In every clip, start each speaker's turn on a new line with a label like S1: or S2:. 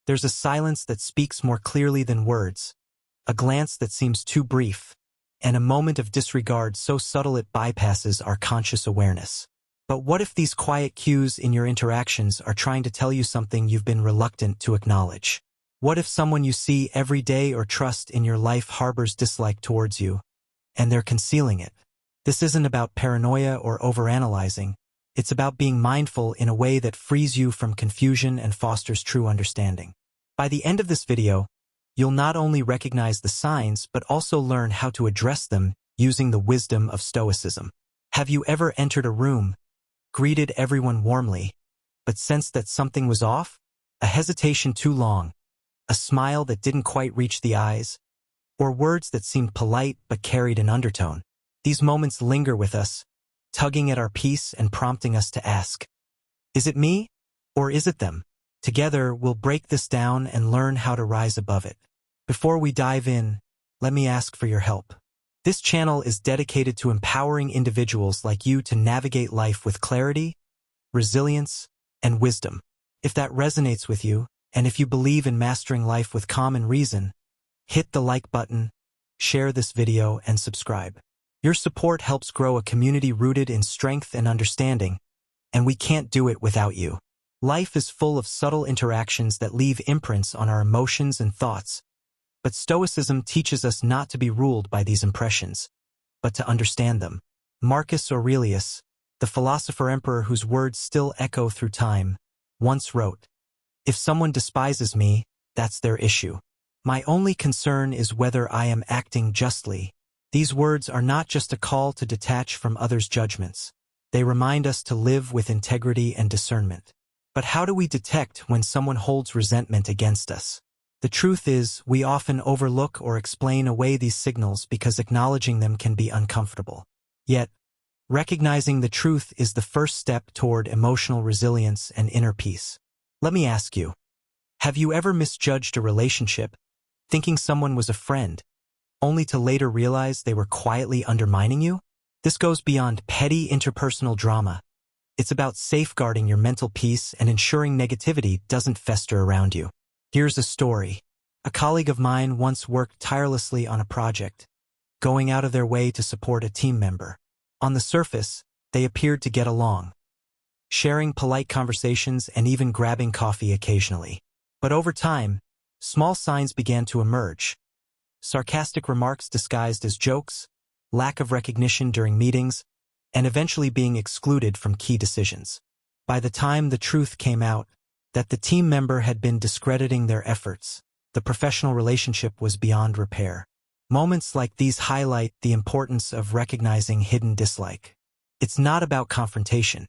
S1: There's a silence that speaks more clearly than words, a glance that seems too brief, and a moment of disregard so subtle it bypasses our conscious awareness. But what if these quiet cues in your interactions are trying to tell you something you've been reluctant to acknowledge? What if someone you see every day or trust in your life harbors dislike towards you, and they're concealing it? This isn't about paranoia or overanalyzing. It's about being mindful in a way that frees you from confusion and fosters true understanding. By the end of this video, you'll not only recognize the signs but also learn how to address them using the wisdom of Stoicism. Have you ever entered a room, greeted everyone warmly, but sensed that something was off? A hesitation too long, a smile that didn't quite reach the eyes, or words that seemed polite but carried an undertone? These moments linger with us, tugging at our peace and prompting us to ask, is it me, or is it them? Together, we'll break this down and learn how to rise above it. Before we dive in, let me ask for your help. This channel is dedicated to empowering individuals like you to navigate life with clarity, resilience, and wisdom. If that resonates with you, and if you believe in mastering life with calm and reason, hit the like button, share this video, and subscribe. Your support helps grow a community rooted in strength and understanding, and we can't do it without you. Life is full of subtle interactions that leave imprints on our emotions and thoughts, but Stoicism teaches us not to be ruled by these impressions, but to understand them. Marcus Aurelius, the philosopher-emperor whose words still echo through time, once wrote, "If someone despises me, that's their issue. My only concern is whether I am acting justly." These words are not just a call to detach from others' judgments. They remind us to live with integrity and discernment. But how do we detect when someone holds resentment against us? The truth is, we often overlook or explain away these signals because acknowledging them can be uncomfortable. Yet, recognizing the truth is the first step toward emotional resilience and inner peace. Let me ask you, have you ever misjudged a relationship, thinking someone was a friend, only to later realize they were quietly undermining you? This goes beyond petty interpersonal drama. It's about safeguarding your mental peace and ensuring negativity doesn't fester around you. Here's a story. A colleague of mine once worked tirelessly on a project, going out of their way to support a team member. On the surface, they appeared to get along, sharing polite conversations and even grabbing coffee occasionally. But over time, small signs began to emerge. Sarcastic remarks disguised as jokes, lack of recognition during meetings, and eventually being excluded from key decisions. By the time the truth came out that the team member had been discrediting their efforts, the professional relationship was beyond repair. Moments like these highlight the importance of recognizing hidden dislike. It's not about confrontation.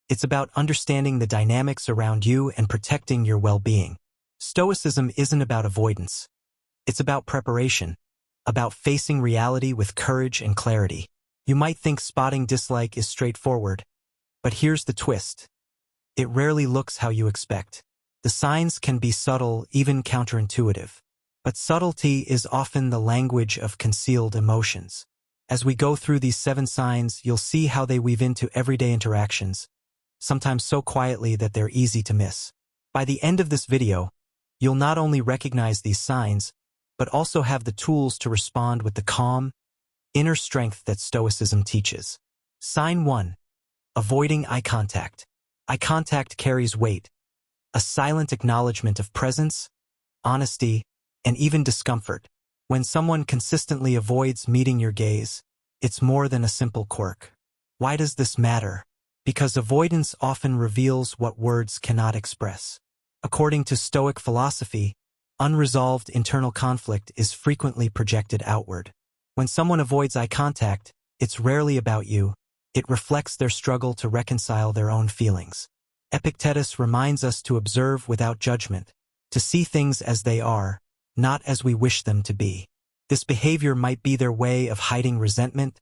S1: It's about understanding the dynamics around you and protecting your well-being. Stoicism isn't about avoidance. It's about preparation, about facing reality with courage and clarity. You might think spotting dislike is straightforward, but here's the twist. It rarely looks how you expect. The signs can be subtle, even counterintuitive. But subtlety is often the language of concealed emotions. As we go through these 7 signs, you'll see how they weave into everyday interactions, sometimes so quietly that they're easy to miss. By the end of this video, you'll not only recognize these signs, but also have the tools to respond with the calm, inner strength that Stoicism teaches. Sign 1. Avoiding eye contact. Eye contact carries weight, a silent acknowledgement of presence, honesty, and even discomfort. When someone consistently avoids meeting your gaze, it's more than a simple quirk. Why does this matter? Because avoidance often reveals what words cannot express. According to Stoic philosophy, unresolved internal conflict is frequently projected outward. When someone avoids eye contact, it's rarely about you. It reflects their struggle to reconcile their own feelings. Epictetus reminds us to observe without judgment, to see things as they are, not as we wish them to be. This behavior might be their way of hiding resentment,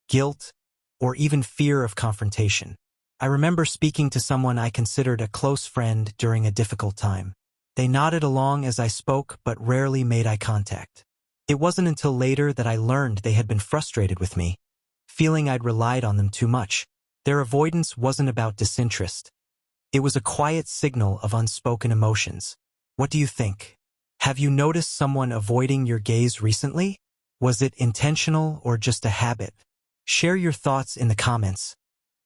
S1: guilt, or even fear of confrontation. I remember speaking to someone I considered a close friend during a difficult time. They nodded along as I spoke but rarely made eye contact. It wasn't until later that I learned they had been frustrated with me, feeling I'd relied on them too much. Their avoidance wasn't about disinterest. It was a quiet signal of unspoken emotions. What do you think? Have you noticed someone avoiding your gaze recently? Was it intentional or just a habit? Share your thoughts in the comments.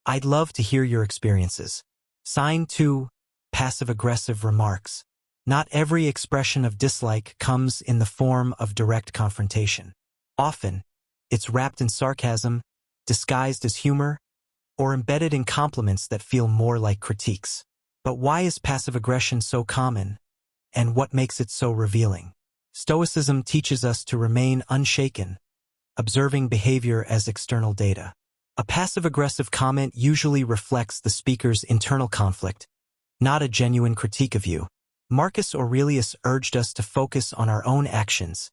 S1: I'd love to hear your experiences. Sign 2. Passive-aggressive remarks. Not every expression of dislike comes in the form of direct confrontation. Often, it's wrapped in sarcasm, disguised as humor, or embedded in compliments that feel more like critiques. But why is passive aggression so common, and what makes it so revealing? Stoicism teaches us to remain unshaken, observing behavior as external data. A passive-aggressive comment usually reflects the speaker's internal conflict, not a genuine critique of you. Marcus Aurelius urged us to focus on our own actions,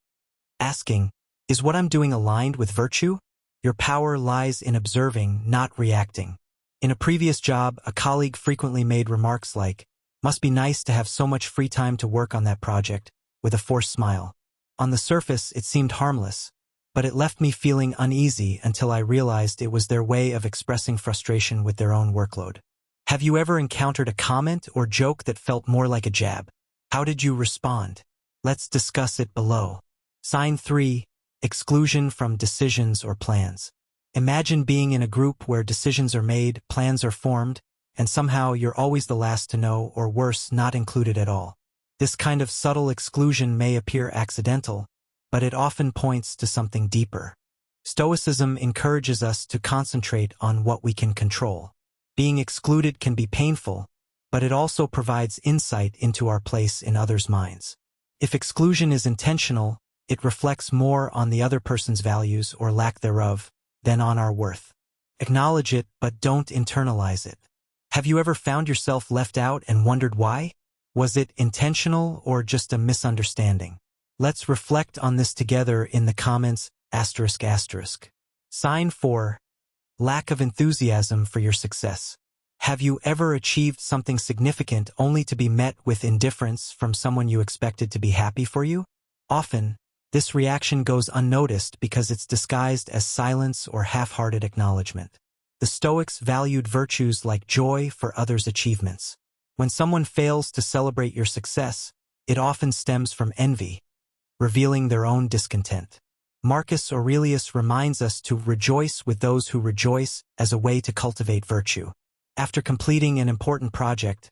S1: asking, "Is what I'm doing aligned with virtue?" Your power lies in observing, not reacting. In a previous job, a colleague frequently made remarks like, "Must be nice to have so much free time to work on that project," with a forced smile. On the surface, it seemed harmless, but it left me feeling uneasy until I realized it was their way of expressing frustration with their own workload. Have you ever encountered a comment or joke that felt more like a jab? How did you respond? Let's discuss it below. Sign 3. Exclusion from decisions or plans. Imagine being in a group where decisions are made, plans are formed, and somehow you're always the last to know, or worse, not included at all. This kind of subtle exclusion may appear accidental, but it often points to something deeper. Stoicism encourages us to concentrate on what we can control. Being excluded can be painful, but it also provides insight into our place in others' minds. If exclusion is intentional, it reflects more on the other person's values or lack thereof than on our worth. Acknowledge it, but don't internalize it. Have you ever found yourself left out and wondered why? Was it intentional or just a misunderstanding? Let's reflect on this together in the comments. Sign 4. Lack of enthusiasm for your success. Have you ever achieved something significant only to be met with indifference from someone you expected to be happy for you? Often, this reaction goes unnoticed because it's disguised as silence or half-hearted acknowledgement. The Stoics valued virtues like joy for others' achievements. When someone fails to celebrate your success, it often stems from envy, revealing their own discontent. Marcus Aurelius reminds us to rejoice with those who rejoice as a way to cultivate virtue. After completing an important project,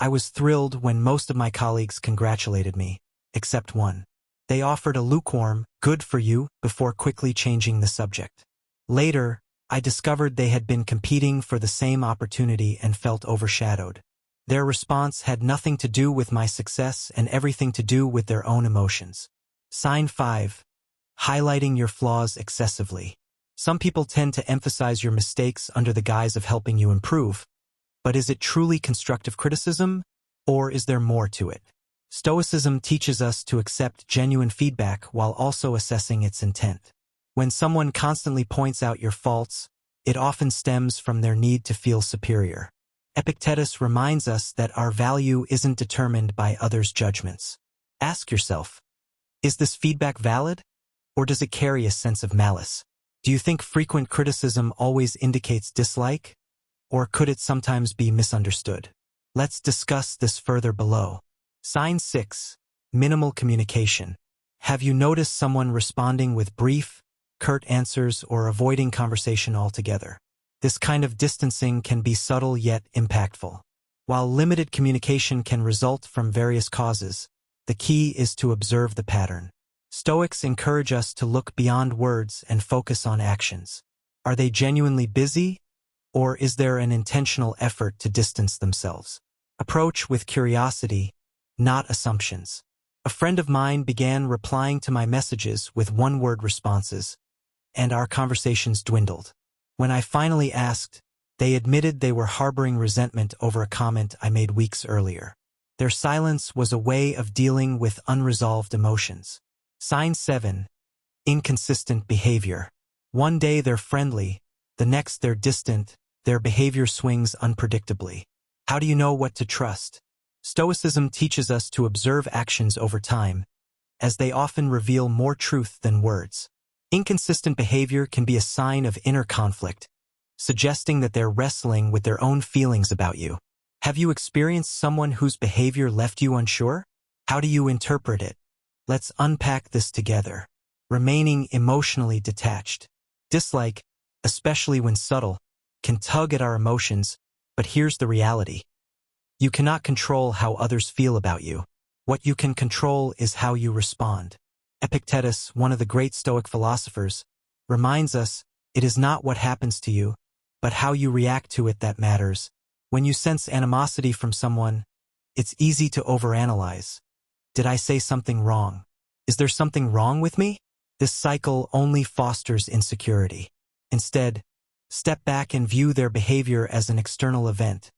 S1: I was thrilled when most of my colleagues congratulated me, except one. They offered a lukewarm, "good for you," before quickly changing the subject. Later, I discovered they had been competing for the same opportunity and felt overshadowed. Their response had nothing to do with my success and everything to do with their own emotions. Sign 5. Highlighting your flaws excessively. Some people tend to emphasize your mistakes under the guise of helping you improve, but is it truly constructive criticism, or is there more to it? Stoicism teaches us to accept genuine feedback while also assessing its intent. When someone constantly points out your faults, it often stems from their need to feel superior. Epictetus reminds us that our value isn't determined by others' judgments. Ask yourself, is this feedback valid, or does it carry a sense of malice? Do you think frequent criticism always indicates dislike, or could it sometimes be misunderstood? Let's discuss this further below. Sign 6. Minimal communication. Have you noticed someone responding with brief, curt answers or avoiding conversation altogether? This kind of distancing can be subtle yet impactful. While limited communication can result from various causes, the key is to observe the pattern. Stoics encourage us to look beyond words and focus on actions. Are they genuinely busy, or is there an intentional effort to distance themselves? Approach with curiosity, not assumptions. A friend of mine began replying to my messages with one-word responses, and our conversations dwindled. When I finally asked, they admitted they were harboring resentment over a comment I made weeks earlier. Their silence was a way of dealing with unresolved emotions. Sign 7. Inconsistent behavior. One day they're friendly, the next they're distant, their behavior swings unpredictably. How do you know what to trust? Stoicism teaches us to observe actions over time, as they often reveal more truth than words. Inconsistent behavior can be a sign of inner conflict, suggesting that they're wrestling with their own feelings about you. Have you experienced someone whose behavior left you unsure? How do you interpret it? Let's unpack this together. Remaining emotionally detached. Dislike, especially when subtle, can tug at our emotions, but here's the reality. You cannot control how others feel about you. What you can control is how you respond. Epictetus, one of the great Stoic philosophers, reminds us it is not what happens to you, but how you react to it that matters. When you sense animosity from someone, it's easy to overanalyze. Did I say something wrong? Is there something wrong with me? This cycle only fosters insecurity. Instead, step back and view their behavior as an external event,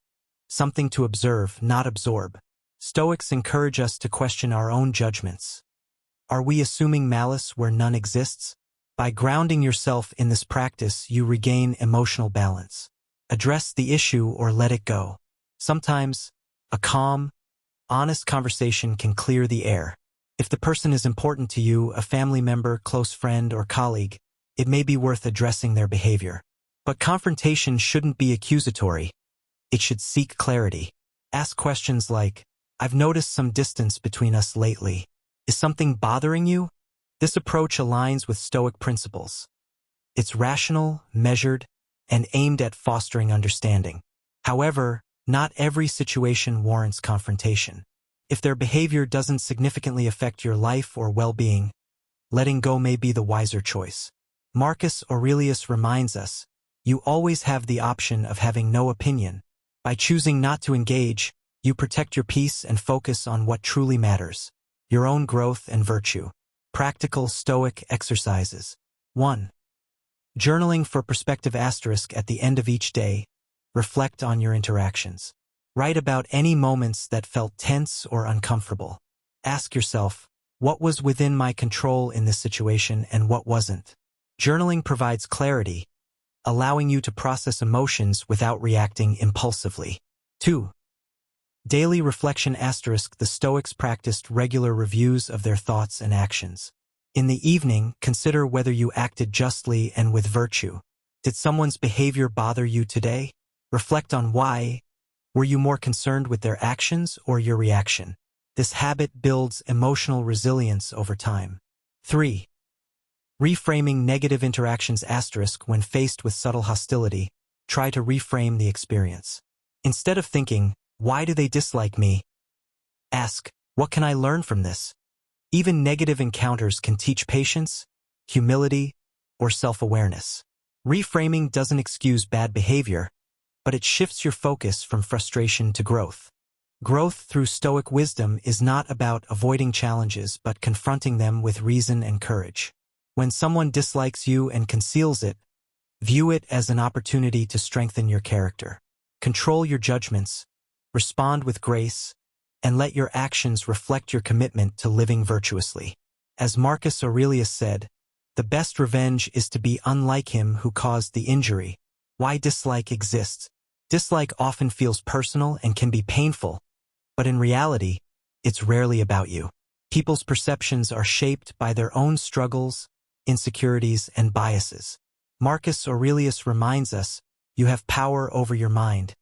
S1: something to observe, not absorb. Stoics encourage us to question our own judgments. Are we assuming malice where none exists? By grounding yourself in this practice, you regain emotional balance. Address the issue or let it go. Sometimes, a calm, honest conversation can clear the air. If the person is important to you, a family member, close friend, or colleague, it may be worth addressing their behavior. But confrontation shouldn't be accusatory. It should seek clarity. Ask questions like, I've noticed some distance between us lately. Is something bothering you? This approach aligns with Stoic principles. It's rational, measured, and aimed at fostering understanding. However, not every situation warrants confrontation. If their behavior doesn't significantly affect your life or well-being, letting go may be the wiser choice. Marcus Aurelius reminds us, you always have the option of having no opinion. By choosing not to engage, you protect your peace and focus on what truly matters, your own growth and virtue. Practical Stoic exercises. 1. Journaling for perspective. At the end of each day, reflect on your interactions. Write about any moments that felt tense or uncomfortable. Ask yourself, what was within my control in this situation and what wasn't? Journaling provides clarity, allowing you to process emotions without reacting impulsively. 2. Daily reflection. The Stoics practiced regular reviews of their thoughts and actions. In the evening, consider whether you acted justly and with virtue. Did someone's behavior bother you today? Reflect on why. Were you more concerned with their actions or your reaction? This habit builds emotional resilience over time. 3. Reframing negative interactions. When faced with subtle hostility, try to reframe the experience. Instead of thinking, why do they dislike me? Ask, what can I learn from this? Even negative encounters can teach patience, humility, or self-awareness. Reframing doesn't excuse bad behavior, but it shifts your focus from frustration to growth. Growth through Stoic wisdom is not about avoiding challenges but confronting them with reason and courage. When someone dislikes you and conceals it, view it as an opportunity to strengthen your character. Control your judgments, respond with grace, and let your actions reflect your commitment to living virtuously. As Marcus Aurelius said, the best revenge is to be unlike him who caused the injury. Why dislike exists? Dislike often feels personal and can be painful, but in reality, it's rarely about you. People's perceptions are shaped by their own struggles, insecurities, and biases. Marcus Aurelius reminds us, you have power over your mind,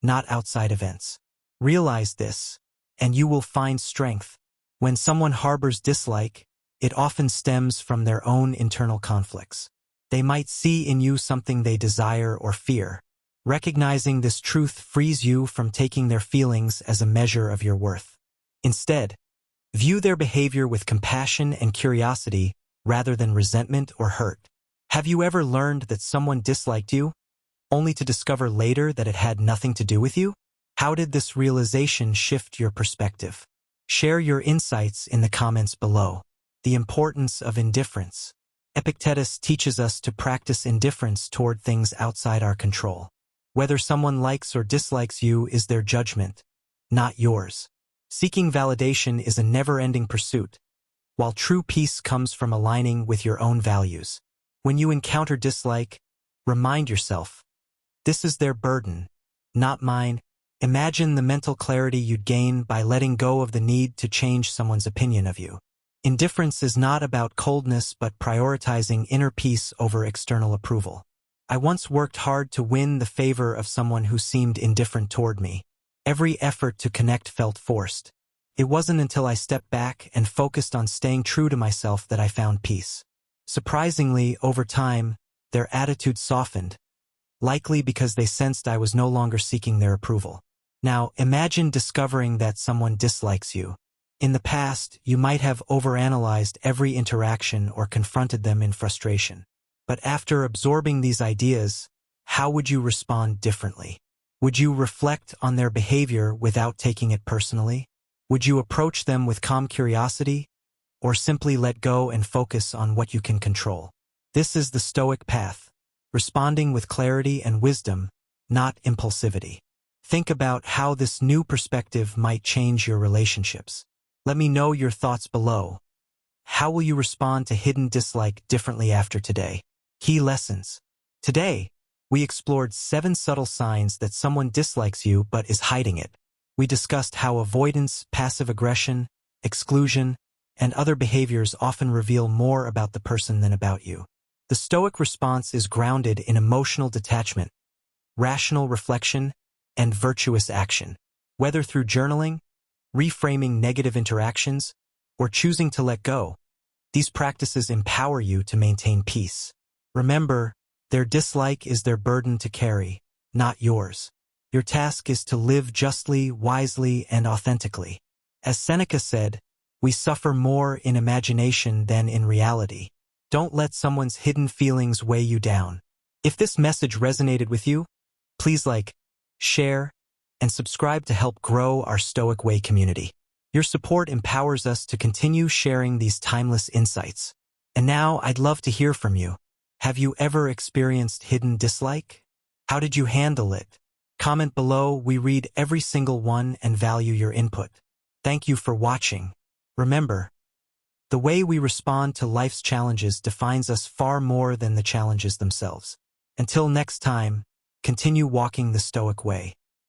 S1: not outside events. Realize this, and you will find strength. When someone harbors dislike, it often stems from their own internal conflicts. They might see in you something they desire or fear. Recognizing this truth frees you from taking their feelings as a measure of your worth. Instead, view their behavior with compassion and curiosity rather than resentment or hurt. Have you ever learned that someone disliked you, only to discover later that it had nothing to do with you? How did this realization shift your perspective? Share your insights in the comments below. The importance of indifference. Epictetus teaches us to practice indifference toward things outside our control. Whether someone likes or dislikes you is their judgment, not yours. Seeking validation is a never-ending pursuit, while true peace comes from aligning with your own values. When you encounter dislike, remind yourself, this is their burden, not mine. Imagine the mental clarity you'd gain by letting go of the need to change someone's opinion of you. Indifference is not about coldness but prioritizing inner peace over external approval. I once worked hard to win the favor of someone who seemed indifferent toward me. Every effort to connect felt forced. It wasn't until I stepped back and focused on staying true to myself that I found peace. Surprisingly, over time, their attitude softened, likely because they sensed I was no longer seeking their approval. Now, imagine discovering that someone dislikes you. In the past, you might have overanalyzed every interaction or confronted them in frustration. But after absorbing these ideas, how would you respond differently? Would you reflect on their behavior without taking it personally? Would you approach them with calm curiosity, or simply let go and focus on what you can control? This is the Stoic path, responding with clarity and wisdom, not impulsivity. Think about how this new perspective might change your relationships. Let me know your thoughts below. How will you respond to hidden dislike differently after today? Key lessons. Today, we explored 7 subtle signs that someone dislikes you but is hiding it. We discussed how avoidance, passive aggression, exclusion, and other behaviors often reveal more about the person than about you. The Stoic response is grounded in emotional detachment, rational reflection, and virtuous action. Whether through journaling, reframing negative interactions, or choosing to let go, these practices empower you to maintain peace. Remember, their dislike is their burden to carry, not yours. Your task is to live justly, wisely, and authentically. As Seneca said, we suffer more in imagination than in reality. Don't let someone's hidden feelings weigh you down. If this message resonated with you, please like, share, and subscribe to help grow our Stoic Way community. Your support empowers us to continue sharing these timeless insights. And now I'd love to hear from you. Have you ever experienced hidden dislike? How did you handle it? Comment below. We read every single one and value your input. Thank you for watching. Remember, the way we respond to life's challenges defines us far more than the challenges themselves. Until next time, continue walking the Stoic way.